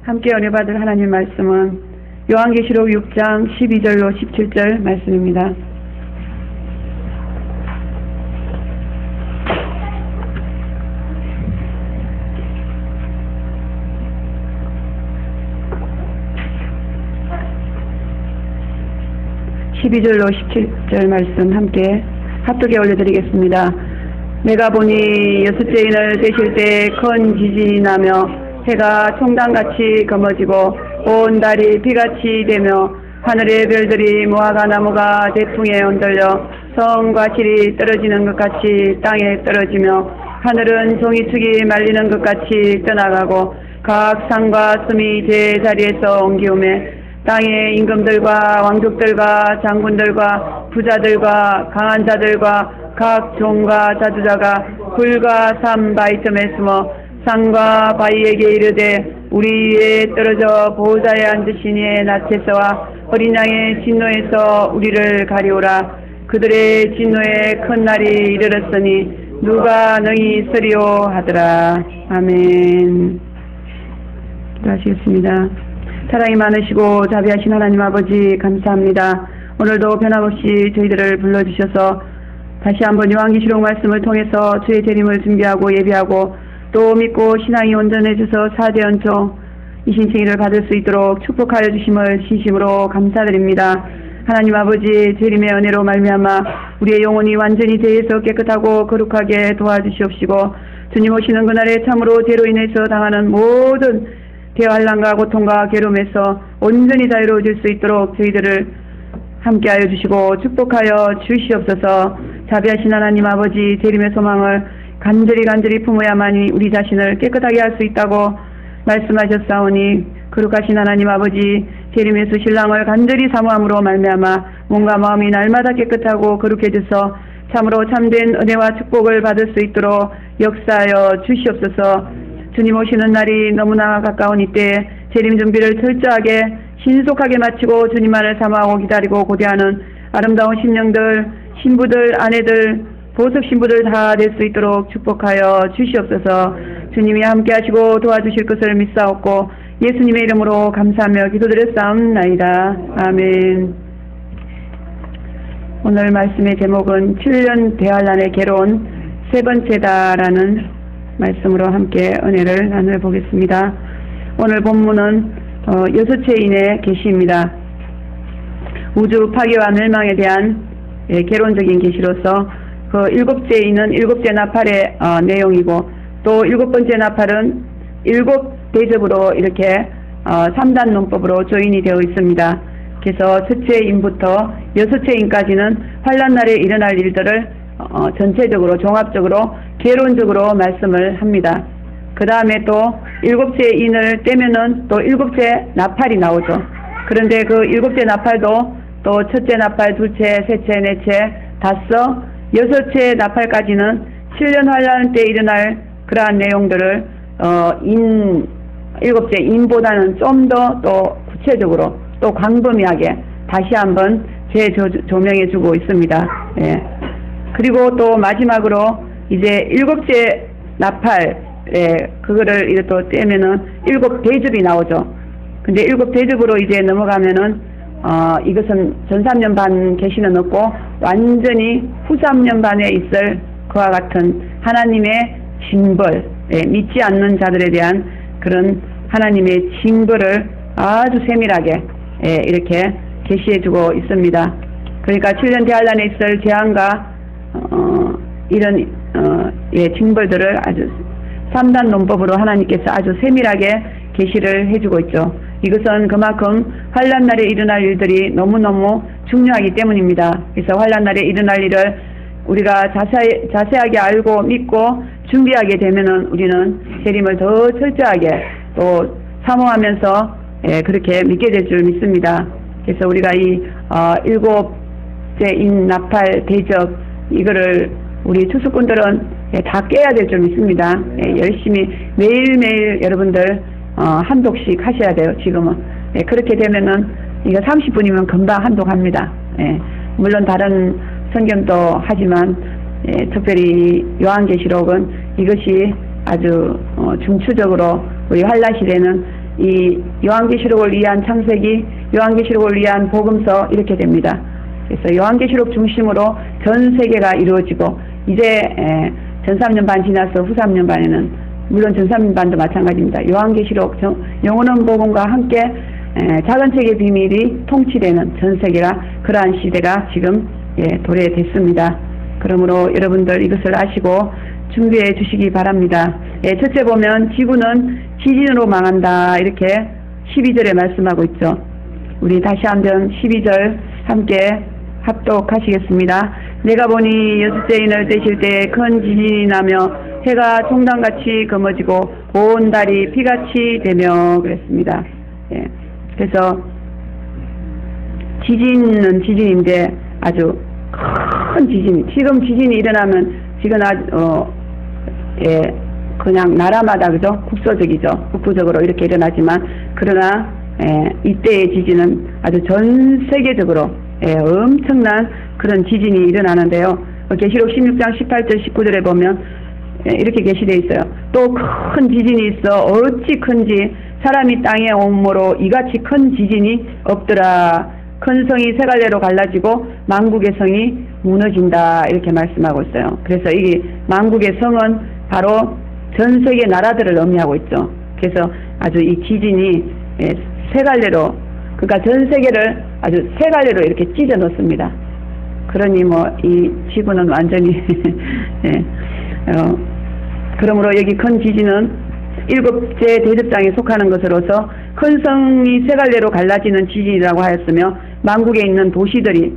함께 은혜 받을 하나님 말씀은 요한계시록 6장 12절로 17절 말씀입니다. (12절로 17절) 말씀 함께 합독에 올려드리겠습니다. 내가 보니 여섯째 인을 떼실 때 큰 지진이 나며 해가 총단같이 검어지고 온 달이 비같이 되며 하늘의 별들이 무화과 나무가 대풍에 흔들려 성과 실이 떨어지는 것 같이 땅에 떨어지며 하늘은 종이축이 말리는 것 같이 떠나가고 각 산과 섬이 제자리에서 옮기우매 땅의 임금들과 왕족들과 장군들과 부자들과 강한 자들과 각 종과 자주자가 불과 산 바위틈에 숨어 산과 바위에게 이르되 우리 위에 떨어져 보호자에 앉으신 이의 낯에서와 어린 양의 진노에서 우리를 가리오라. 그들의 진노에 큰 날이 이르렀으니 누가 능히 서리오 하더라. 아멘. 기도하시겠습니다. 사랑이 많으시고 자비하신 하나님 아버지 감사합니다. 오늘도 변함없이 저희들을 불러주셔서 다시 한번 요한계시록 말씀을 통해서 주의 재림을 준비하고 예비하고 또 믿고 신앙이 온전해져서 4대 연총 이신칭의를 받을 수 있도록 축복하여 주심을 진심으로 감사드립니다. 하나님 아버지 재림의 은혜로 말미암아 우리의 영혼이 완전히 죄에서 깨끗하고 거룩하게 도와주시옵시고 주님 오시는 그날에 참으로 죄로 인해서 당하는 모든 대환난과 고통과 괴로움에서 온전히 자유로워질 수 있도록 저희들을 함께하여 주시고 축복하여 주시옵소서. 자비하신 하나님 아버지 재림의 소망을 간절히 품어야만이 우리 자신을 깨끗하게 할 수 있다고 말씀하셨사오니 거룩하신 하나님 아버지 재림에서 신랑을 간절히 사모함으로 말미암아 몸과 마음이 날마다 깨끗하고 거룩해져서 참으로 참된 은혜와 축복을 받을 수 있도록 역사하여 주시옵소서. 주님 오시는 날이 너무나 가까운 이때 재림 준비를 철저하게 신속하게 마치고 주님만을 사모하고 기다리고 고대하는 아름다운 심령들, 신부들, 아내들, 보석 신부들 다 될 수 있도록 축복하여 주시옵소서. 주님이 함께 하시고 도와주실 것을 믿사옵고 예수님의 이름으로 감사하며 기도드렸사옵나이다. 아멘. 오늘 말씀의 제목은 7년 대환란의 괴로운 세 번째다라는 말씀으로 함께 은혜를 나눠보겠습니다. 오늘 본문은 여섯째 인의 계시입니다. 우주 파괴와 멸망에 대한 개론적인 계시로서 그 일곱째 인은 일곱째 나팔의 내용이고 또 일곱 번째 나팔은 일곱 대접으로 이렇게 3단 논법으로 조인이 되어 있습니다. 그래서 첫째 인부터 여섯째 인까지는 환란날에 일어날 일들을 전체적으로 종합적으로 개론적으로 말씀을 합니다. 그 다음에 또 일곱째 인을 떼면은 또 일곱째 나팔이 나오죠. 그런데 그 일곱째 나팔도 또 첫째 나팔, 둘째, 셋째, 넷째, 다섯, 여섯째 나팔까지는 7년 환란 때 일어날 그러한 내용들을 일곱째 인보다는 좀 더 또 구체적으로 또 광범위하게 다시 한번 재조명해 주고 있습니다. 예. 그리고 또 마지막으로 이제 일곱째 나팔, 그거를 이제 또 떼면은 일곱 대접이 나오죠. 근데 일곱 대접으로 이제 넘어가면은 이것은 전 3년 반 계시는 없고 완전히 후 3년 반에 있을 그와 같은 하나님의 징벌, 믿지 않는 자들에 대한 그런 하나님의 징벌을 아주 세밀하게 이렇게 계시해주고 있습니다. 그러니까 7년 대환란에 있을 재앙과 이런 징벌들을 아주 3단 논법으로 하나님께서 아주 세밀하게 계시를 해주고 있죠. 이것은 그만큼 환란날에 일어날 일들이 너무너무 중요하기 때문입니다. 그래서 환란날에 일어날 일을 우리가 자세하게 알고 믿고 준비하게 되면은 우리는 재림을 더 철저하게 또 사모하면서 그렇게 믿게 될 줄 믿습니다. 그래서 우리가 이 일곱째 인 나팔 대접 이거를 우리 추수꾼들은 다 깨야 될 줄 믿습니다. 열심히 매일매일 여러분들 한 독씩 하셔야 돼요. 지금은 그렇게 되면은 이거 30분이면 금방 한 독 합니다. 물론 다른 성경도 하지만 특별히 요한계시록은 이것이 아주 중추적으로 우리 환란 시대는 이 요한계시록을 위한 창세기, 요한계시록을 위한 복음서 이렇게 됩니다. 그래서 요한계시록 중심으로 전 세계가 이루어지고 이제 전 3년 반 지나서 후 3년 반에는 물론 전 3년 반도 마찬가지입니다. 요한계시록 영원한 복음과 함께 작은 책의 비밀이 통치되는 전 세계가 그러한 시대가 지금 도래됐습니다. 그러므로 여러분들 이것을 아시고 준비해 주시기 바랍니다. 첫째 보면 지구는 지진으로 망한다 이렇게 12절에 말씀하고 있죠. 우리 다시 한번 12절 함께 합독하시겠습니다. 내가 보니 여섯째 인을 떼실 때 큰 지진이 나며 해가 총단같이 검어지고 온 달이 피같이 되며 그랬습니다. 그래서 지진은 지진인데 아주 큰 지진, 지금 지진이 일어나면 지금 그냥 나라마다 그죠? 국소적이죠. 국부적으로 이렇게 일어나지만 그러나 이때의 지진은 아주 전 세계적으로 엄청난 그런 지진이 일어나는데요. 계시록 16장 18절 19절에 보면 이렇게 게시되어 있어요. 또 큰 지진이 있어 어찌 큰지 사람이 땅에 온므로 이같이 큰 지진이 없더라. 큰 성이 세 갈래로 갈라지고 만국의 성이 무너진다 이렇게 말씀하고 있어요. 그래서 이 만국의 성은 바로 전 세계 나라들을 의미하고 있죠. 그래서 아주 이 지진이 세 갈래로, 그러니까 전 세계를 아주 세 갈래로 이렇게 찢어 놓습니다. 그러니 뭐 이 지구는 완전히 그러므로 여기 큰 지진은 일곱째 대접장에 속하는 것으로서 큰 성이 세 갈래로 갈라지는 지진이라고 하였으며 만국에 있는 도시들이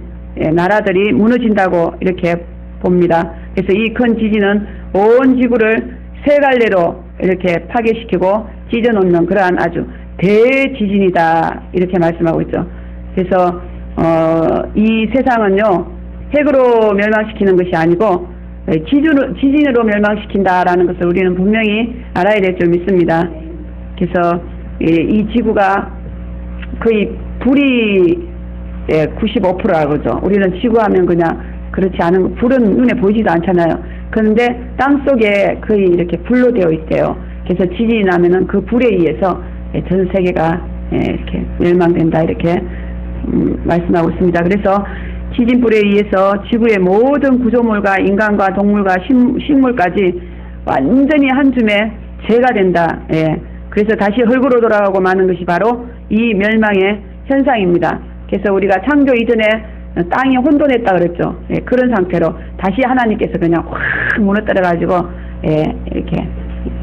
나라들이 무너진다고 이렇게 봅니다. 그래서 이 큰 지진은 온 지구를 세 갈래로 이렇게 파괴시키고 찢어놓는 그러한 아주 대지진이다 이렇게 말씀하고 있죠. 그래서 이 세상은요 핵으로 멸망시키는 것이 아니고 지진으로 멸망시킨다라는 것을 우리는 분명히 알아야 될 줄 믿습니다. 그래서 이 지구가 거의 불이 95%라고 그러죠. 우리는 지구하면 그냥 그렇지 않은, 불은 눈에 보이지도 않잖아요. 그런데 땅속에 거의 이렇게 불로 되어 있대요. 그래서 지진이 나면은 그 불에 의해서 전 세계가 이렇게 멸망된다 이렇게 말씀하고 있습니다. 그래서 지진불에 의해서 지구의 모든 구조물과 인간과 동물과 식물까지 완전히 한 줌에 재가 된다. 그래서 다시 흙으로 돌아가고 마는 것이 바로 이 멸망의 현상입니다. 그래서 우리가 창조 이전에 땅이 혼돈했다 그랬죠. 그런 상태로 다시 하나님께서 그냥 확 무너뜨려 가지고 이렇게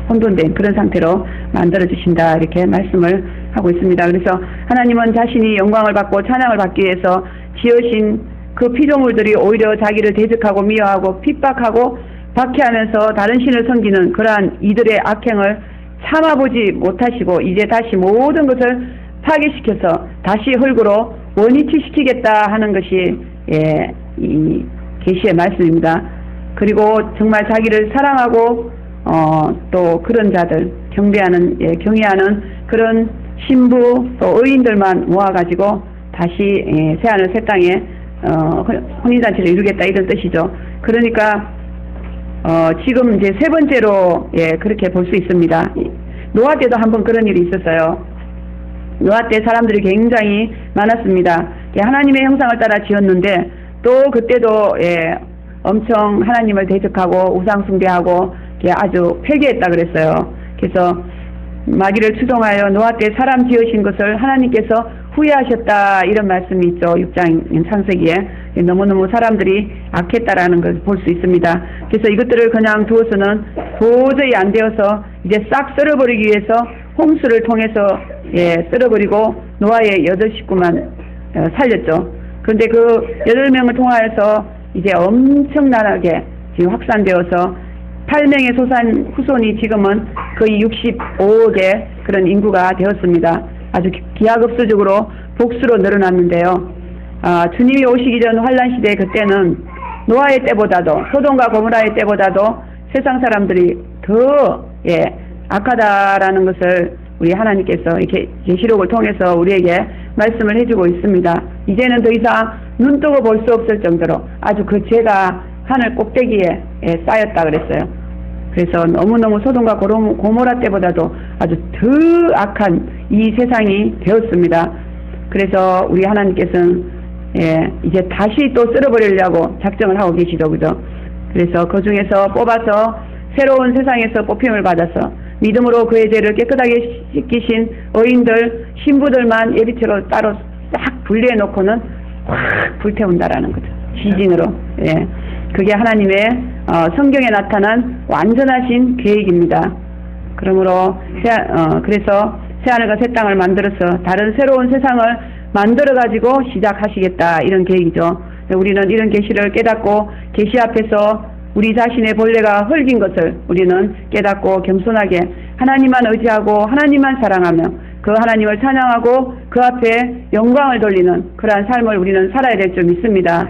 혼돈된 그런 상태로 만들어 주신다 이렇게 말씀을 하고 있습니다. 그래서 하나님은 자신이 영광을 받고 찬양을 받기 위해서 지으신 그 피조물들이 오히려 자기를 대적하고 미워하고 핍박하고 박해하면서 다른 신을 섬기는 그러한 이들의 악행을 참아보지 못하시고 이제 다시 모든 것을 파괴시켜서 다시 흙으로 원위치시키겠다 하는 것이 이 계시의 말씀입니다. 그리고 정말 자기를 사랑하고 또 그런 자들 경외하는 그런 신부 또 의인들만 모아가지고 다시 새하늘 새 땅에 혼인잔치를 이루겠다 이런 뜻이죠. 그러니까 지금 이제 세 번째로 그렇게 볼 수 있습니다. 노아 때도 한번 그런 일이 있었어요. 노아 때 사람들이 굉장히 많았습니다. 하나님의 형상을 따라 지었는데 또 그때도 엄청 하나님을 대적하고 우상 숭배하고 아주 폐기했다 그랬어요. 그래서 마귀를 추종하여 노아 때 사람 지으신 것을 하나님께서 후회하셨다 이런 말씀이 있죠. 6장 창세기에. 너무너무 사람들이 악했다라는 걸 볼 수 있습니다. 그래서 이것들을 그냥 두어서는 도저히 안 되어서 이제 싹 썰어버리기 위해서 홍수를 통해서 썰어버리고 노아의 8식구만 살렸죠. 그런데 그 8명을 통하여서 이제 엄청나게 지금 확산되어서 8명의 후손이 지금은 거의 65억의 그런 인구가 되었습니다. 아주 기하급수적으로 복수로 늘어났는데요. 주님이 오시기 전 환란시대 그때는 노아의 때보다도 소돔과 고모라의 때보다도 세상 사람들이 더 악하다라는 것을 우리 하나님께서 이렇게 계시록을 통해서 우리에게 말씀을 해주고 있습니다. 이제는 더 이상 눈뜨고 볼 수 없을 정도로 아주 그 죄가 하늘 꼭대기에 쌓였다 그랬어요. 그래서 너무너무 소돔과 고모라 때보다도 아주 더 악한 이 세상이 되었습니다. 그래서 우리 하나님께서는 이제 다시 또 쓸어버리려고 작정을 하고 계시죠. 그죠? 그래서 그 중에서 뽑아서 새로운 세상에서 뽑힘을 받아서 믿음으로 그의 죄를 깨끗하게 씻기신 의인들, 신부들만 예비체로 따로 싹 분리해 놓고는 확 불태운다라는 거죠. 지진으로. 그게 하나님의 성경에 나타난 완전하신 계획입니다. 그러므로 그래서 새하늘과 새 땅을 만들어서 다른 새로운 세상을 만들어 가지고 시작하시겠다, 이런 계획이죠. 우리는 이런 계시를 깨닫고 계시 앞에서 우리 자신의 본래가 흙인 것을 우리는 깨닫고 겸손하게 하나님만 의지하고 하나님만 사랑하며 그 하나님을 찬양하고 그 앞에 영광을 돌리는 그러한 삶을 우리는 살아야 될 줄 믿습니다.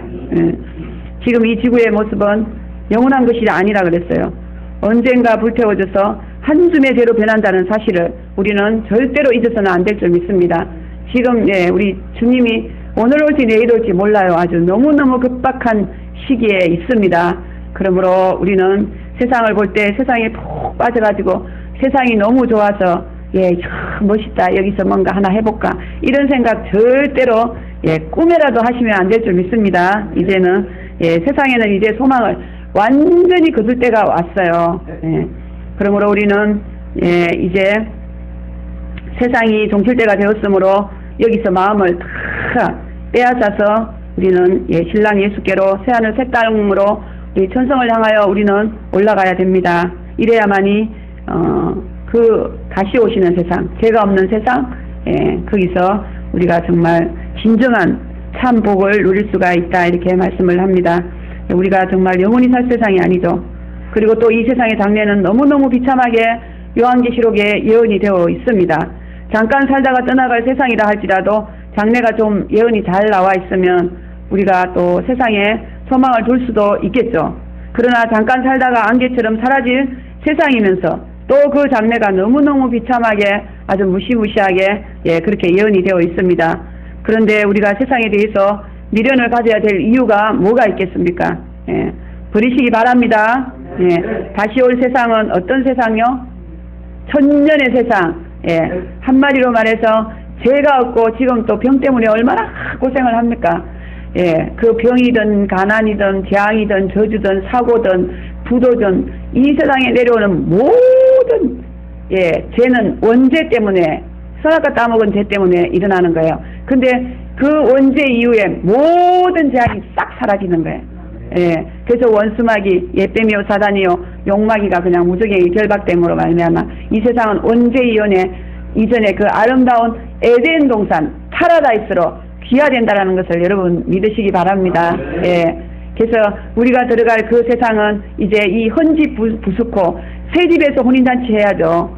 지금 이 지구의 모습은 영원한 것이 아니라 그랬어요. 언젠가 불태워져서 한숨의 죄로 변한다는 사실을 우리는 절대로 잊어서는 안 될 줄 믿습니다. 지금 우리 주님이 오늘 올지 내일 올지 몰라요. 아주 너무너무 급박한 시기에 있습니다. 그러므로 우리는 세상을 볼 때 세상에 푹 빠져가지고 세상이 너무 좋아서 참 멋있다, 여기서 뭔가 하나 해볼까, 이런 생각 절대로 꿈에라도 하시면 안 될 줄 믿습니다. 이제는 세상에는 이제 소망을 완전히 거둘 때가 왔어요. 그러므로 우리는 이제 세상이 종칠 때가 되었으므로 여기서 마음을 다 빼앗아서 우리는 신랑 예수께로 새하늘 새 땅으로 우리 천성을 향하여 우리는 올라가야 됩니다. 이래야만이 그 다시 오시는 세상, 죄가 없는 세상, 거기서 우리가 정말 진정한 참 복을 누릴 수가 있다, 이렇게 말씀을 합니다. 우리가 정말 영원히 살 세상이 아니죠. 그리고 또 이 세상의 장래는 너무너무 비참하게 요한계시록에 예언이 되어 있습니다. 잠깐 살다가 떠나갈 세상이라 할지라도 장래가 좀 예언이 잘 나와 있으면 우리가 또 세상에 소망을 둘 수도 있겠죠. 그러나 잠깐 살다가 안개처럼 사라질 세상이면서 또 그 장래가 너무너무 비참하게 아주 무시무시하게 그렇게 예언이 되어 있습니다. 그런데 우리가 세상에 대해서 미련을 가져야 될 이유가 뭐가 있겠습니까? 버리시기 바랍니다. 다시 올 세상은 어떤 세상이요? 천년의 세상. 한마디로 말해서 죄가 없고 지금 또 병 때문에 얼마나 고생을 합니까? 그 병이든 가난이든 재앙이든 저주든 사고든 부도든 이 세상에 내려오는 모든 죄는 원죄 때문에, 선악과 따먹은 죄 때문에 일어나는 거예요. 근데 그 원죄 이후에 모든 재앙이 싹 사라지는 거예요. 그래서 원수마귀, 예뱀이요 사단이요 용마귀가 그냥 무적행이 결박됨으로 말미암아 이 세상은 원죄 이전에 그 아름다운 에덴 동산 파라다이스로 귀화된다라는 것을 여러분 믿으시기 바랍니다. 그래서 우리가 들어갈 그 세상은 이제 이 헌집 부수고 새 집에서 혼인잔치 해야죠.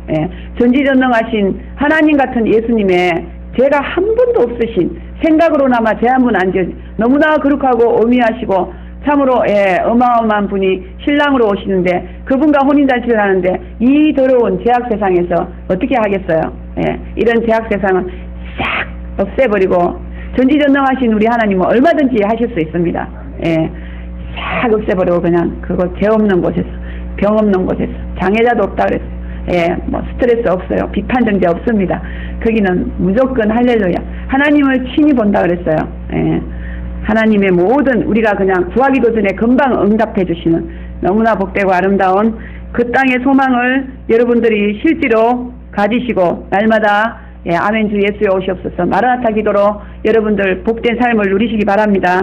전지전능하신 하나님 같은 예수님의 죄가 한 번도 없으신, 생각으로나마 죄 한 번 안 지은 너무나 거룩하고 어미하시고 참으로 어마어마한 분이 신랑으로 오시는데 그분과 혼인잔치를 하는데 이 더러운 죄악 세상에서 어떻게 하겠어요? 이런 죄악 세상은 싹 없애버리고 전지전능하신 우리 하나님은 얼마든지 하실 수 있습니다. 싹 없애버리고 그냥 그거 죄 없는 곳에서, 병 없는 곳에서, 장애자도 없다 그랬어요. 뭐 스트레스 없어요. 비판 정죄 없습니다. 거기는 무조건 할렐루야. 하나님을 친히 본다 그랬어요. 하나님의 모든 우리가 그냥 구하기도 전에 금방 응답해 주시는 너무나 복되고 아름다운 그 땅의 소망을 여러분들이 실제로 가지시고 날마다 아멘 주 예수에 오시옵소서 마라나타 기도로 여러분들 복된 삶을 누리시기 바랍니다.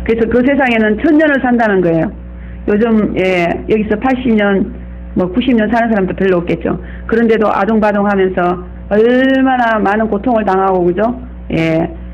그래서 그 세상에는 천년을 산다는 거예요. 요즘 여기서 80년 뭐 90년 사는 사람도 별로 없겠죠. 그런데도 아둥바둥하면서 얼마나 많은 고통을 당하고 그죠?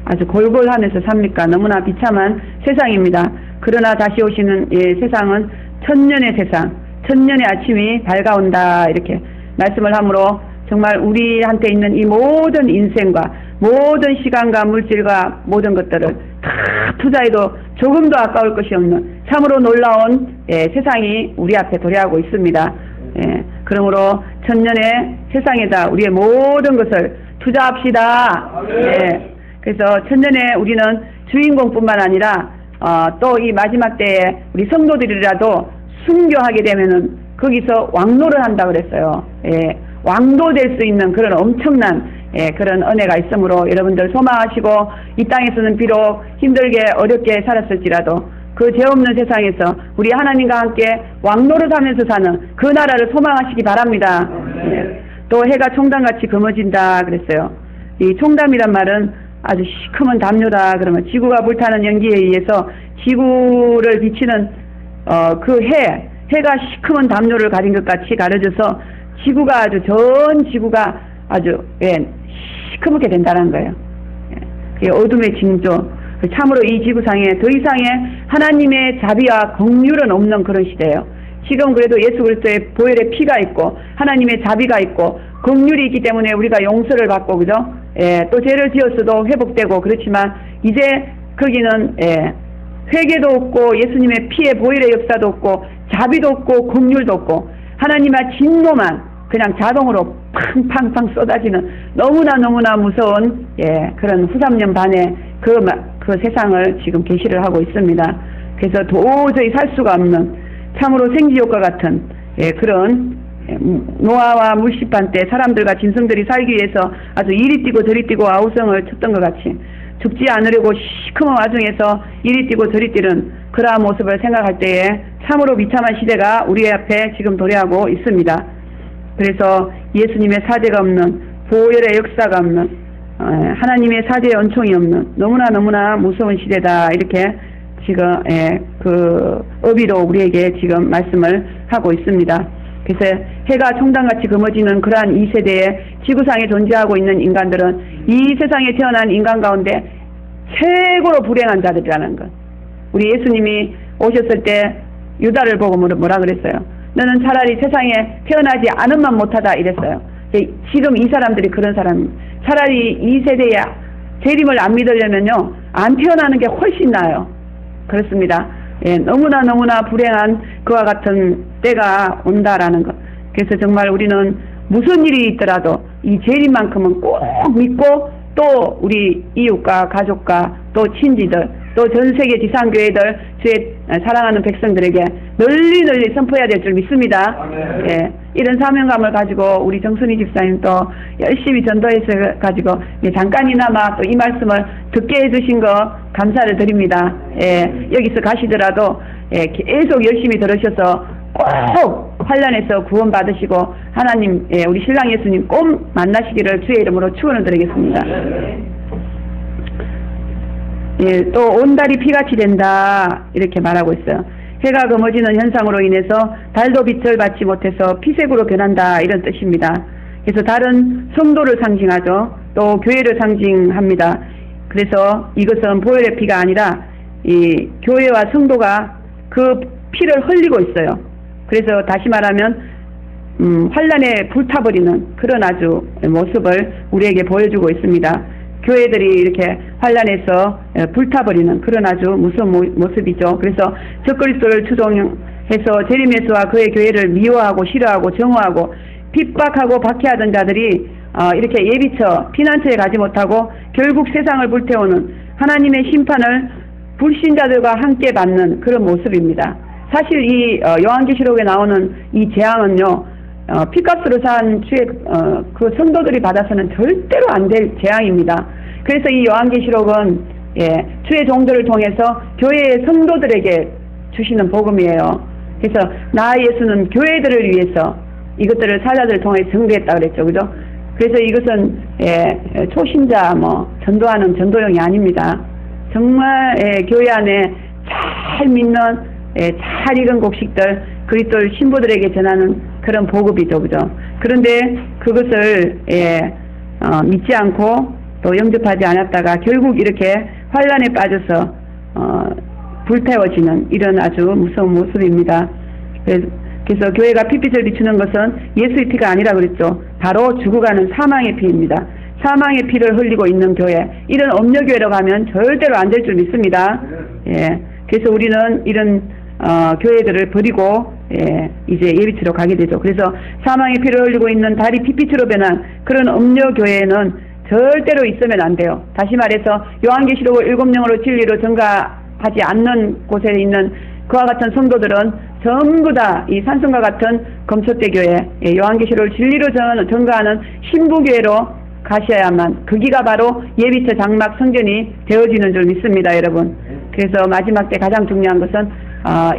아주 골골하면서 삽니까? 너무나 비참한 세상입니다. 그러나 다시 오시는 세상은 천년의 세상, 천년의 아침이 밝아온다 이렇게 말씀을 하므로 정말 우리한테 있는 이 모든 인생과 모든 시간과 물질과 모든 것들을 다 투자해도 조금도 아까울 것이 없는 참으로 놀라운 세상이 우리 앞에 도래하고 있습니다. 그러므로 천년의 세상에다 우리의 모든 것을 투자합시다. 그래서 천년에 우리는 주인공뿐만 아니라 또 이 마지막 때에 우리 성도들이라도 순교하게 되면은 거기서 왕노를 한다 그랬어요. 예, 왕도 될 수 있는 그런 엄청난 그런 은혜가 있으므로 여러분들 소망하시고 이 땅에서는 비록 힘들게 어렵게 살았을지라도 그 죄 없는 세상에서 우리 하나님과 함께 왕노릇 하면서 사는 그 나라를 소망하시기 바랍니다. 또 해가 총담같이 검어진다 그랬어요. 이 총담이란 말은 아주 시커먼 담요다 그러면 지구가 불타는 연기에 의해서 지구를 비치는 그 해가 시커먼 담요를 가진 것 같이 가려져서 지구가 아주 전 지구가 아주 시커멓게 된다는 거예요. 어둠의 징조. 참으로 이 지구상에 더 이상의 하나님의 자비와 긍휼은 없는 그런 시대예요. 지금 그래도 예수 그리스도의 보혈의 피가 있고 하나님의 자비가 있고 긍휼이 있기 때문에 우리가 용서를 받고 그죠? 또 죄를 지었어도 회복되고 그렇지만 이제 거기는 회개도 없고 예수님의 피의 보혈의 역사도 없고 자비도 없고 긍휼도 없고 하나님의 진노만 그냥 자동으로 팡팡팡 쏟아지는 너무나 무서운 그런 후삼년 반의 그 세상을 지금 계시를 하고 있습니다. 그래서 도저히 살 수가 없는 참으로 생지옥과 같은 그런 노아와 물씨판 때 사람들과 짐승들이 살기 위해서 아주 이리 뛰고 저리 뛰고 아우성을 쳤던 것 같이 죽지 않으려고 시커먼 와중에서 이리 뛰고 저리 뛰는 그러한 모습을 생각할 때에 참으로 비참한 시대가 우리 앞에 지금 도래하고 있습니다. 그래서 예수님의 사대가 없는 보혈의 역사가 없는 하나님의 사대의 은총이 없는 너무나 무서운 시대다 이렇게 지금 그 어비로 우리에게 지금 말씀을 하고 있습니다. 그래서 해가 총당같이 검어지는 그러한 이 세대에 지구상에 존재하고 있는 인간들은 이 세상에 태어난 인간 가운데 최고로 불행한 자들이라는 것. 우리 예수님이 오셨을 때 유다를 보고 뭐라 그랬어요? 너는 차라리 세상에 태어나지 않음만 못하다 이랬어요. 지금 이 사람들이 그런 사람입니다. 차라리 이 세대에 재림을 안 믿으려면요 안 태어나는 게 훨씬 나아요. 그렇습니다. 너무나 불행한 그와 같은 때가 온다라는 것. 그래서 정말 우리는 무슨 일이 있더라도 이 재림만큼은 꼭 믿고 또 우리 이웃과 가족과 또 친지들 또 전 세계 지상교회들 주의 사랑하는 백성들에게 널리 선포해야 될 줄 믿습니다. 이런 사명감을 가지고 우리 정순희 집사님 또 열심히 전도해서 가지고 잠깐이나마 또 이 말씀을 듣게 해주신 거 감사를 드립니다. 여기서 가시더라도 계속 열심히 들으셔서 꼭 환란에서 구원 받으시고 하나님 우리 신랑 예수님 꼭 만나시기를 주의 이름으로 축원을 드리겠습니다. 또 온 달이 피같이 된다 이렇게 말하고 있어요. 해가 검어지는 현상으로 인해서 달도 빛을 받지 못해서 피색으로 변한다 이런 뜻입니다. 그래서 달은 성도를 상징하죠. 또 교회를 상징합니다. 그래서 이것은 보혈의 피가 아니라 이 교회와 성도가 그 피를 흘리고 있어요. 그래서 다시 말하면 환란에 불타버리는 그런 아주 모습을 우리에게 보여주고 있습니다. 교회들이 이렇게 환란에서 불타버리는 그런 아주 무서운 모습이죠. 그래서 적그리스도를 추종해서 재림 예수와 그의 교회를 미워하고 싫어하고 정오하고 핍박하고 박해하던 자들이 이렇게 예비처 피난처에 가지 못하고 결국 세상을 불태우는 하나님의 심판을 불신자들과 함께 받는 그런 모습입니다. 사실 이 요한계시록에 나오는 이 재앙은요 피값으로 산 주의 그 성도들이 받아서는 절대로 안 될 재앙입니다. 그래서 이 요한계시록은 주의 종들을 통해서 교회의 성도들에게 주시는 복음이에요. 그래서 나 예수는 교회들을 위해서 이것들을 사자들을 통해 증거했다 그랬죠, 그죠? 그래서 이것은 초신자 전도하는 전도용이 아닙니다. 정말 교회 안에 잘 믿는 잘 익은 곡식들 그리스도를 신부들에게 전하는 그런 보급이죠, 그죠? 그런데 그것을 믿지 않고 또 영접하지 않았다가 결국 이렇게 환란에 빠져서 불태워지는 이런 아주 무서운 모습입니다. 그래서 교회가 핏빛을 비추는 것은 예수의 피가 아니라 그랬죠. 바로 죽어가는 사망의 피입니다. 사망의 피를 흘리고 있는 교회, 이런 엄녀교회로 가면 절대로 안 될 줄 믿습니다. 그래서 우리는 이런 교회들을 버리고 이제 예비치로 가게 되죠. 그래서 사망의 피를 흘리고 있는 달이 핏빛으로 변한 그런 음녀교회는 절대로 있으면 안 돼요. 다시 말해서 요한계시록을 7영으로 진리로 전가하지 않는 곳에 있는 그와 같은 성도들은 전부 다 이 산성과 같은 검초대교회, 요한계시록을 진리로 전가하는 신부교회로 가셔야만 거기가 바로 예비처 장막 성전이 되어지는 줄 믿습니다, 여러분. 그래서 마지막 때 가장 중요한 것은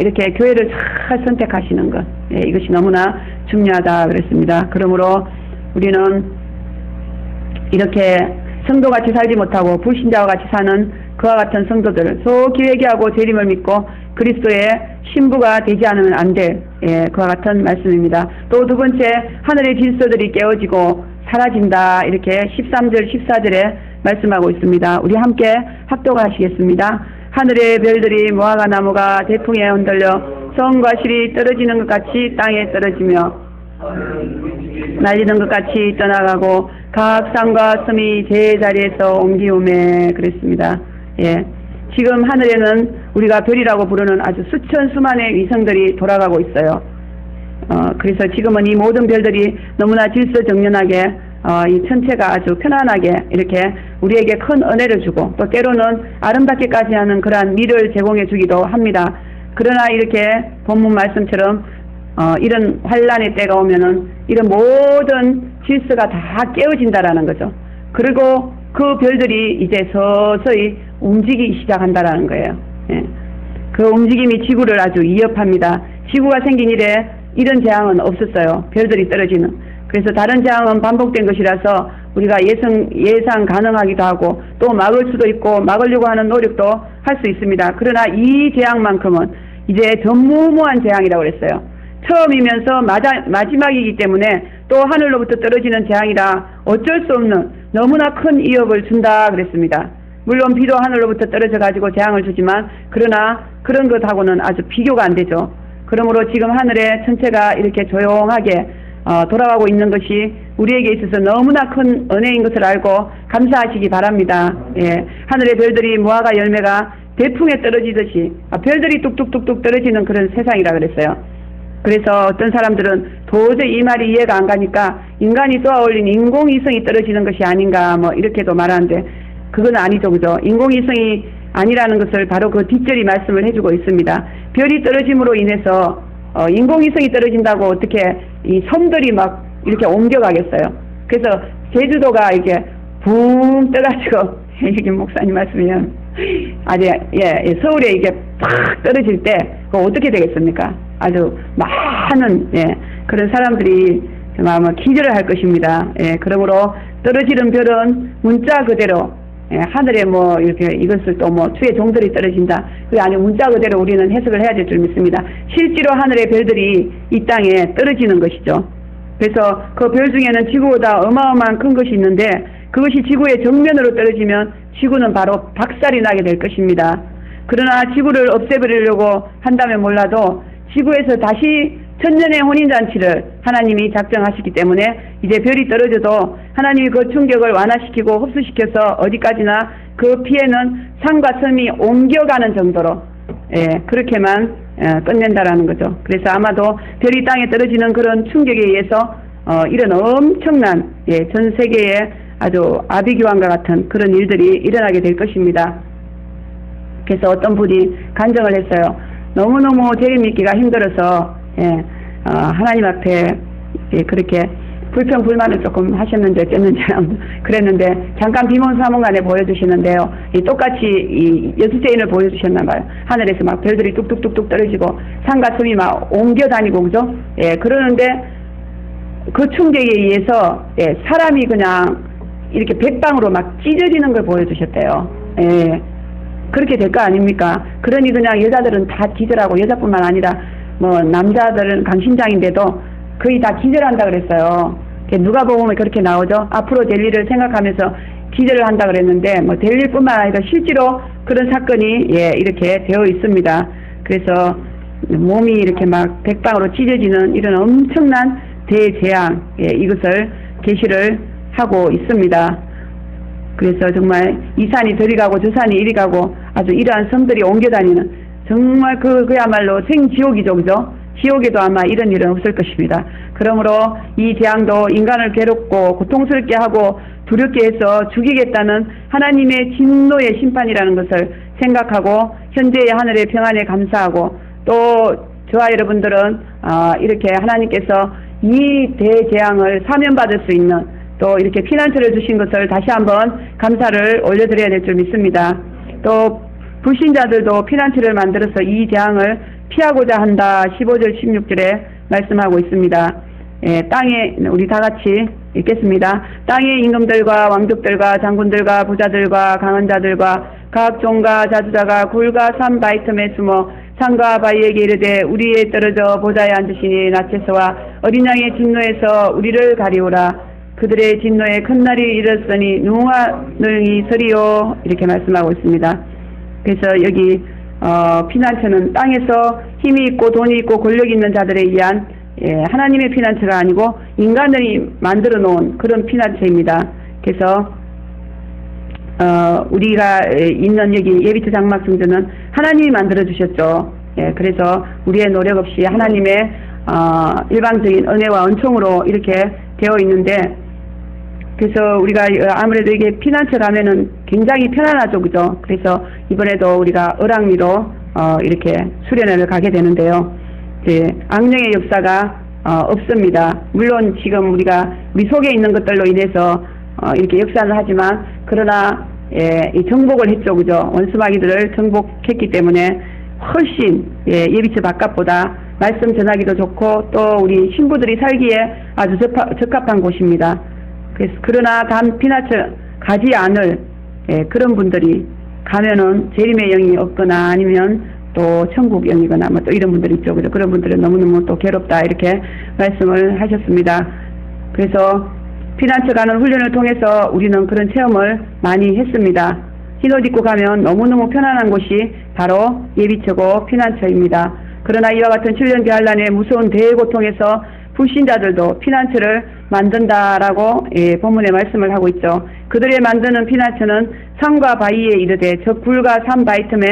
이렇게 교회를 잘 선택하시는 것, 이것이 너무나 중요하다 그랬습니다. 그러므로 우리는 이렇게 성도같이 살지 못하고 불신자와 같이 사는 그와 같은 성도들, 소기회개하고 재림을 믿고 그리스도의 신부가 되지 않으면 안 될 그와 같은 말씀입니다. 또 두 번째, 하늘의 질서들이 깨어지고 사라진다, 이렇게 13절 14절에 말씀하고 있습니다. 우리 함께 합독하시겠습니다. 하늘의 별들이 무화과 나무가 대풍에 흔들려 성과 실이 떨어지는 것 같이 땅에 떨어지며 날리는 것 같이 떠나가고 각 산과 섬이 제자리에서 옮기오매 그랬습니다. 지금 하늘에는 우리가 별이라고 부르는 아주 수천 수만의 위성들이 돌아가고 있어요. 그래서 지금은 이 모든 별들이 너무나 질서정연하게 이 천체가 아주 편안하게 이렇게 우리에게 큰 은혜를 주고 또 때로는 아름답게까지 하는 그러한 미를 제공해 주기도 합니다. 그러나 이렇게 본문 말씀처럼 이런 환란의 때가 오면은 이런 모든 질서가 다 깨어진다라는 거죠. 그리고 그 별들이 이제 서서히 움직이기 시작한다라는 거예요. 그 움직임이 지구를 아주 위협합니다. 지구가 생긴 이래 이런 재앙은 없었어요. 별들이 떨어지는. 그래서 다른 재앙은 반복된 것이라서 우리가 예상 가능하기도 하고 또 막을 수도 있고 막으려고 하는 노력도 할 수 있습니다. 그러나 이 재앙만큼은 이제 전무후무한 재앙이라고 그랬어요. 처음이면서 마지막이기 때문에 또 하늘로부터 떨어지는 재앙이라 어쩔 수 없는 너무나 큰 위협을 준다 그랬습니다. 물론 비도 하늘로부터 떨어져 가지고 재앙을 주지만 그러나 그런 것하고는 아주 비교가 안 되죠. 그러므로 지금 하늘의 천체가 이렇게 조용하게 돌아가고 있는 것이 우리에게 있어서 너무나 큰 은혜인 것을 알고 감사하시기 바랍니다. 하늘의 별들이 무화과 열매가 대풍에 떨어지듯이 별들이 뚝뚝뚝뚝 떨어지는 그런 세상이라 그랬어요. 그래서 어떤 사람들은 도저히 이 말이 이해가 안 가니까 인간이 쏘아올린 인공위성이 떨어지는 것이 아닌가 뭐 이렇게도 말하는데 그건 아니죠, 그죠? 인공위성이 아니라는 것을 바로 그 뒷절이 말씀을 해주고 있습니다. 별이 떨어짐으로 인해서 인공위성이 떨어진다고 어떻게 이 섬들이 막 이렇게 옮겨가겠어요. 그래서 제주도가 이렇게 붕 떠가지고 이렇게 목사님 말씀이면 아주 서울에 이게 팍 떨어질 때 그거 어떻게 되겠습니까? 아주 많은 그런 사람들이 정말 기절을 할 것입니다. 그러므로 떨어지는 별은 문자 그대로 하늘에 뭐 이렇게 이것을 또 뭐 주의 종들이 떨어진다. 그게 아니고 문자 그대로 우리는 해석을 해야 될 줄 믿습니다. 실제로 하늘의 별들이 이 땅에 떨어지는 것이죠. 그래서 그 별 중에는 지구보다 어마어마한 큰 것이 있는데 그것이 지구의 정면으로 떨어지면 지구는 바로 박살이 나게 될 것입니다. 그러나 지구를 없애버리려고 한다면 몰라도 지구에서 다시 천년의 혼인잔치를 하나님이 작정하시기 때문에 이제 별이 떨어져도 하나님이 그 충격을 완화시키고 흡수시켜서 어디까지나 그 피해는 산과 섬이 옮겨가는 정도로 그렇게만 끝낸다라는 거죠. 그래서 아마도 별이 땅에 떨어지는 그런 충격에 의해서 이런 엄청난 전 세계에 아주 아비규환과 같은 그런 일들이 일어나게 될 것입니다. 그래서 어떤 분이 간증을 했어요. 너무너무 재림 믿기가 힘들어서 하나님 앞에 그렇게 불평불만을 조금 하셨는지 어쨌는지 그랬는데 잠깐 비몽사몽간에 보여주시는데요. 똑같이 6제인을 보여주셨나봐요. 하늘에서 막 별들이 뚝뚝뚝뚝 떨어지고 산과 섬이 막 옮겨다니고 그죠? 그러는데 그 충격에 의해서 사람이 그냥 이렇게 백방으로 막 찢어지는 걸 보여주셨대요. 그렇게 될 거 아닙니까? 그러니 그냥 여자들은 다 기절하고 여자뿐만 아니라 뭐 남자들은 강신장인데도 거의 다 기절한다 그랬어요. 누가 보면 그렇게 나오죠. 앞으로 될 일을 생각하면서 기절을 한다 그랬는데 뭐 될 일뿐만 아니라 실제로 그런 사건이 이렇게 되어 있습니다. 그래서 몸이 이렇게 막 백방으로 찢어지는 이런 엄청난 대재앙 이것을 계시를 하고 있습니다. 그래서 정말 이 산이 저리 가고 저 산이 이리 가고 아주 이러한 섬들이 옮겨다니는 정말 그야말로 생지옥이죠, 그죠? 지옥에도 아마 이런 일은 없을 것입니다. 그러므로 이 재앙도 인간을 괴롭고 고통스럽게 하고 두렵게 해서 죽이겠다는 하나님의 진노의 심판이라는 것을 생각하고 현재의 하늘의 평안에 감사하고 또 저와 여러분들은 이렇게 하나님께서 이 대재앙을 사면받을 수 있는 또 이렇게 피난처를 주신 것을 다시 한번 감사를 올려드려야 될 줄 믿습니다. 또 불신자들도 피난처를 만들어서 이 재앙을 피하고자 한다. 15절 16절에 말씀하고 있습니다. 땅에 우리 다 같이 읽겠습니다. 땅의 임금들과 왕족들과 장군들과 부자들과 강한 자들과 각 종과 자주자가 굴과 산 바위 틈에 숨어 산과 바위에게 이르되 우리에 떨어져 보좌에 앉으시니 나체서와 어린 양의 진노에서 우리를 가리오라. 그들의 진노에 큰 날이 이르렀으니 누가 능히 서리요. 이렇게 말씀하고 있습니다. 그래서 여기 피난처는 땅에서 힘이 있고 돈이 있고 권력이 있는 자들에 의한 하나님의 피난처가 아니고 인간들이 만들어 놓은 그런 피난처입니다. 그래서 우리가 있는 여기 예비처 장막성전은 하나님이 만들어 주셨죠. 그래서 우리의 노력 없이 하나님의 일방적인 은혜와 은총으로 이렇게 되어 있는데, 그래서 우리가 아무래도 이게 피난처 가면은 굉장히 편안하죠, 그죠? 그래서 이번에도 우리가 을왕리로 이렇게 수련회를 가게 되는데요. 악령의 역사가 없습니다. 물론 지금 우리가 우리 속에 있는 것들로 인해서 이렇게 역사를 하지만, 그러나 이 정복을 했죠, 그죠? 원수마귀들을 정복했기 때문에 훨씬 예비처 바깥보다 말씀 전하기도 좋고 또 우리 신부들이 살기에 아주 적합한 곳입니다. 그러나 단 피난처 가지 않을 그런 분들이 가면은 재림의 영이 없거나 아니면 또 천국 영이거나 뭐 또 이런 분들이 있죠, 그죠? 그런 분들은 너무너무 또 괴롭다 이렇게 말씀을 하셨습니다. 그래서 피난처 가는 훈련을 통해서 우리는 그런 체험을 많이 했습니다. 흰옷 입고 가면 너무너무 편안한 곳이 바로 예비처고 피난처입니다. 그러나 이와 같은 7년 대환란의 무서운 대고통에서 불신자들도 피난처를 만든다라고 본문에 말씀을 하고 있죠. 그들의 만드는 피난처는 산과 바위에 이르되 저 굴과 산 바위 틈에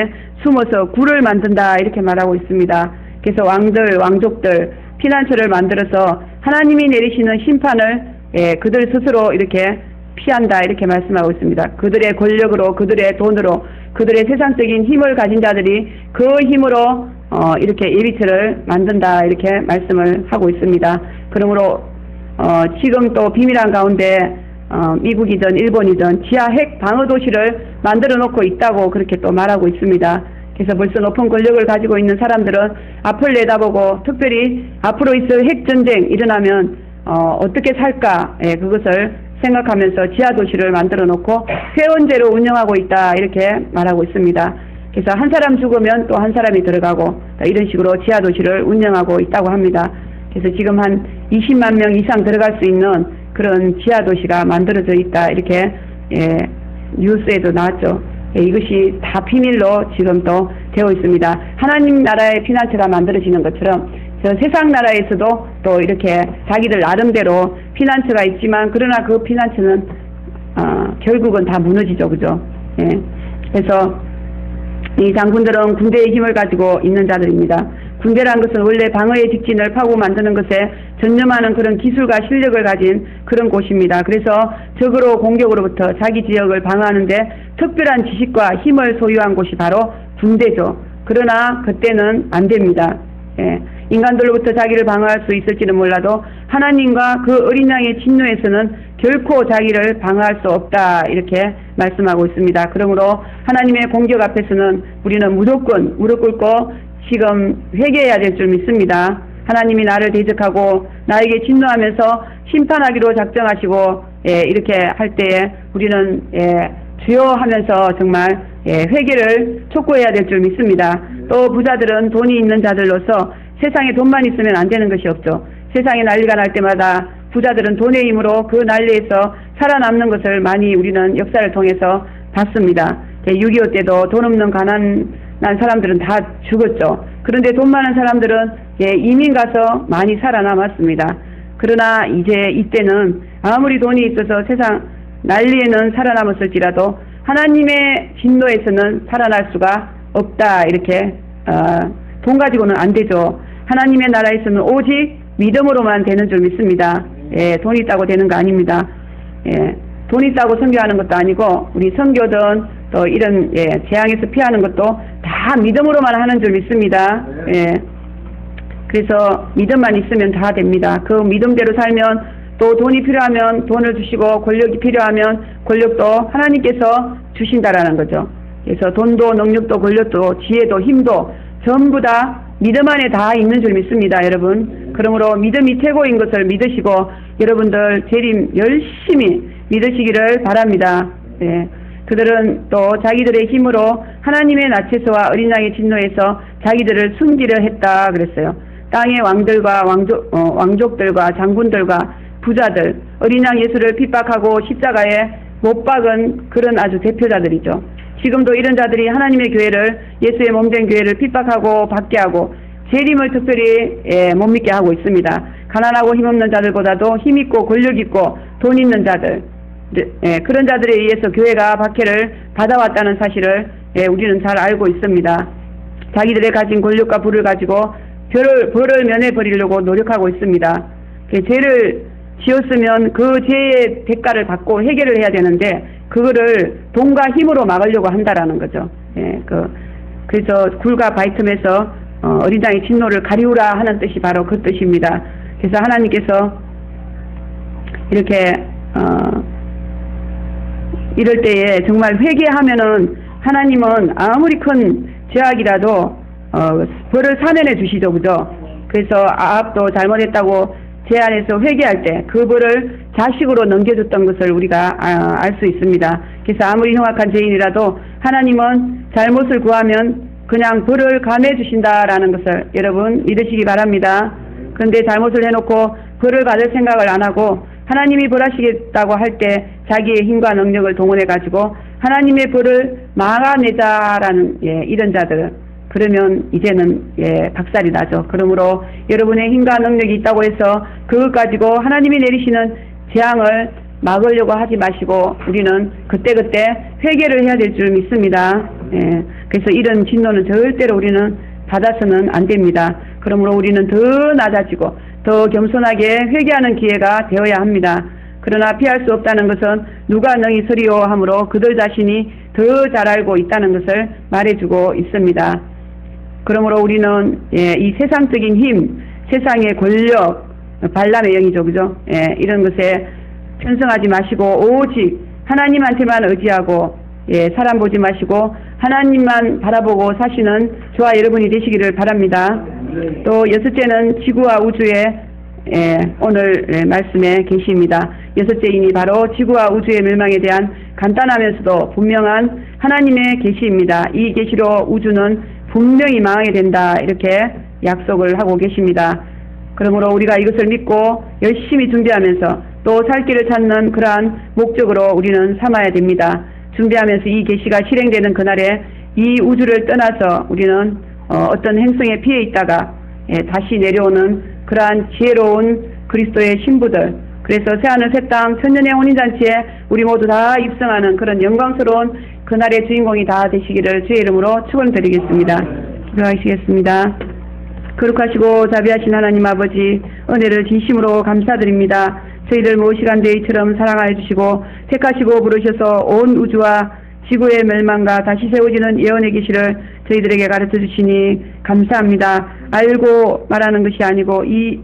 숨어서 굴을 만든다 이렇게 말하고 있습니다. 그래서 왕들, 왕족들 피난처를 만들어서 하나님이 내리시는 심판을 그들 스스로 이렇게 피한다 이렇게 말씀하고 있습니다. 그들의 권력으로, 그들의 돈으로, 그들의 세상적인 힘을 가진 자들이 그 힘으로 이렇게 예비처를 만든다 이렇게 말씀을 하고 있습니다. 그러므로 지금 또 비밀한 가운데 미국이든 일본이든 지하 핵 방어 도시를 만들어 놓고 있다고 그렇게 또 말하고 있습니다. 그래서 벌써 높은 권력을 가지고 있는 사람들은 앞을 내다보고 특별히 앞으로 있을 핵 전쟁 일어나면 어떻게 살까 그것을 생각하면서 지하 도시를 만들어 놓고 회원제로 운영하고 있다 이렇게 말하고 있습니다. 그래서 한 사람 죽으면 또 한 사람이 들어가고 이런 식으로 지하 도시를 운영하고 있다고 합니다. 그래서 지금 한 20만 명 이상 들어갈 수 있는 그런 지하 도시가 만들어져 있다 이렇게 뉴스에도 나왔죠. 이것이 다 비밀로 지금 또 되어 있습니다. 하나님 나라의 피난처가 만들어지는 것처럼 세상 나라에서도 또 이렇게 자기들 나름대로 피난처가 있지만, 그러나 그 피난처는 결국은 다 무너지죠, 그죠? 그래서 이 장군들은 군대의 힘을 가지고 있는 자들입니다. 군대란 것은 원래 방어의 직진을 파고 만드는 것에 전념하는 그런 기술과 실력을 가진 그런 곳입니다. 그래서 적으로 공격으로부터 자기 지역을 방어하는데 특별한 지식과 힘을 소유한 곳이 바로 군대죠. 그러나 그때는 안 됩니다. 인간들로부터 자기를 방어할 수 있을지는 몰라도 하나님과 그 어린 양의 진노에서는 결코 자기를 방어할 수 없다 이렇게 말씀하고 있습니다. 그러므로 하나님의 공격 앞에서는 우리는 무조건 무릎 꿇고 지금 회개해야 될 줄 믿습니다. 하나님이 나를 대적하고 나에게 진노하면서 심판하기로 작정하시고 이렇게 할 때에 우리는 주여 하면서 정말 회개를 촉구해야 될 줄 믿습니다. 또 부자들은 돈이 있는 자들로서 세상에 돈만 있으면 안 되는 것이 없죠. 세상에 난리가 날 때마다 부자들은 돈의 힘으로 그 난리에서 살아남는 것을 많이 우리는 역사를 통해서 봤습니다. 6.25 때도 돈 없는 가난한 사람들은 다 죽었죠. 그런데 돈 많은 사람들은 이민 가서 많이 살아남았습니다. 그러나 이제 이때는 아무리 돈이 있어서 세상 난리에는 살아남았을지라도 하나님의 진노에서는 살아날 수가 없다 이렇게 돈 가지고는 안 되죠. 하나님의 나라에서는 오직 믿음으로만 되는 줄 믿습니다. 돈 있다고 되는 거 아닙니다. 돈 있다고 선교하는 것도 아니고 우리 선교든 또 이런 재앙에서 피하는 것도 다 믿음으로만 하는 줄 믿습니다. 그래서 믿음만 있으면 다 됩니다. 그 믿음대로 살면 또 돈이 필요하면 돈을 주시고 권력이 필요하면 권력도 하나님께서 주신다라는 거죠. 그래서 돈도 능력도 권력도 지혜도 힘도 전부 다 믿음 안에 다 있는 줄 믿습니다, 여러분. 그러므로 믿음이 최고인 것을 믿으시고 여러분들 재림 열심히 믿으시기를 바랍니다. 네. 그들은 또 자기들의 힘으로 하나님의 낯에서와 어린 양의 진노에서 자기들을 숨기려 했다 그랬어요. 땅의 왕들과 왕족들과 장군들과 부자들, 어린 양 예수를 핍박하고 십자가에 못 박은 그런 아주 대표자들이죠. 지금도 이런 자들이 하나님의 교회를, 예수의 몸된 교회를 핍박하고 받게 하고 재림을 특별히 못 믿게 하고 있습니다. 가난하고 힘없는 자들보다도 힘있고 권력있고 돈 있는 자들, 그런 자들에 의해서 교회가 박해를 받아왔다는 사실을 우리는 잘 알고 있습니다. 자기들의 가진 권력과 부를 가지고 벌을 면해버리려고 노력하고 있습니다. 죄를 지었으면 그 죄의 대가를 받고 해결을 해야 되는데 그거를 돈과 힘으로 막으려고 한다라는 거죠. 그래서 굴과 바이틈에서 어린 양의 진노를 가리우라 하는 뜻이 바로 그 뜻입니다. 그래서 하나님께서 이렇게 이럴 때에 정말 회개하면은 하나님은 아무리 큰 죄악이라도 벌을 사면해 주시죠, 그죠? 그래서 아합도 잘못했다고 제안해서 회개할 때 그 벌을 자식으로 넘겨줬던 것을 우리가 알 수 있습니다. 그래서 아무리 흉악한 죄인이라도 하나님은 잘못을 구하면 그냥 벌을 감해 주신다라는 것을 여러분 믿으시기 바랍니다. 그런데 잘못을 해놓고 벌을 받을 생각을 안 하고 하나님이 벌하시겠다고 할 때 자기의 힘과 능력을 동원해 가지고 하나님의 벌을 막아내자라는 이런 자들, 그러면 이제는 박살이 나죠. 그러므로 여러분의 힘과 능력이 있다고 해서 그것 가지고 하나님이 내리시는 재앙을 막으려고 하지 마시고 우리는 그때그때 회개를 해야 될 줄 믿습니다. 그래서 이런 진노는 절대로 우리는 받아서는 안 됩니다. 그러므로 우리는 더 낮아지고 더 겸손하게 회개하는 기회가 되어야 합니다. 그러나 피할 수 없다는 것은 누가 너희 서리요 하므로 그들 자신이 더 잘 알고 있다는 것을 말해주고 있습니다. 그러므로 우리는 이 세상적인 힘, 세상의 권력, 발람의 영이죠, 그죠? 이런 것에 편승하지 마시고 오직 하나님한테만 의지하고 사람 보지 마시고 하나님만 바라보고 사시는 저와 여러분이 되시기를 바랍니다. 또 여섯째는 지구와 우주의 오늘 말씀의 계시입니다. 여섯째인이 바로 지구와 우주의 멸망에 대한 간단하면서도 분명한 하나님의 계시입니다. 이 계시로 우주는 분명히 망하게 된다 이렇게 약속을 하고 계십니다. 그러므로 우리가 이것을 믿고 열심히 준비하면서 또 살 길을 찾는 그러한 목적으로 우리는 삼아야 됩니다. 준비하면서 이 계시가 실행되는 그날에 이 우주를 떠나서 우리는 어떤 행성에 피해 있다가 다시 내려오는 그러한 지혜로운 그리스도의 신부들, 그래서 새하늘 새 땅 천년의 혼인잔치에 우리 모두 다 입성하는 그런 영광스러운 그날의 주인공이 다 되시기를 주의 이름으로 축원드리겠습니다. 기도하시겠습니다. 거룩하시고 자비하신 하나님 아버지, 은혜를 진심으로 감사드립니다. 저희들 무시간대이처럼 사랑하여 주시고 택하시고 부르셔서 온 우주와 지구의 멸망과 다시 세워지는 예언의 계시를 저희들에게 가르쳐 주시니 감사합니다. 알고 말하는 것이 아니고 이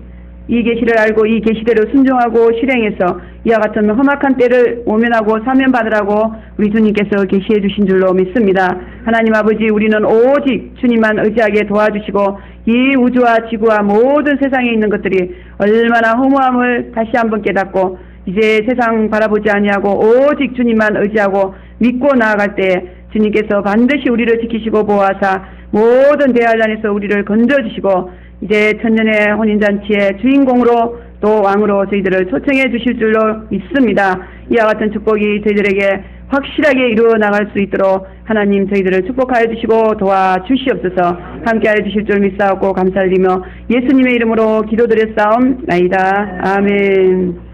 계시를 알고 이 계시대로 순종하고 실행해서 이와 같은 험악한 때를 모면하고 사면받으라고 우리 주님께서 계시해 주신 줄로 믿습니다. 하나님 아버지, 우리는 오직 주님만 의지하게 도와주시고 이 우주와 지구와 모든 세상에 있는 것들이 얼마나 허무함을 다시 한번 깨닫고 이제 세상 바라보지 아니하고 오직 주님만 의지하고 믿고 나아갈 때 주님께서 반드시 우리를 지키시고 보호하사 모든 대환란에서 우리를 건져주시고 이제 천년의 혼인잔치의 주인공으로 또 왕으로 저희들을 초청해 주실 줄로 믿습니다. 이와 같은 축복이 저희들에게 확실하게 이루어 나갈 수 있도록 하나님 저희들을 축복하여 주시고 도와주시옵소서. 함께하여 주실 줄 믿사옵고 감사드리며 예수님의 이름으로 기도드렸사옵나이다. 아멘.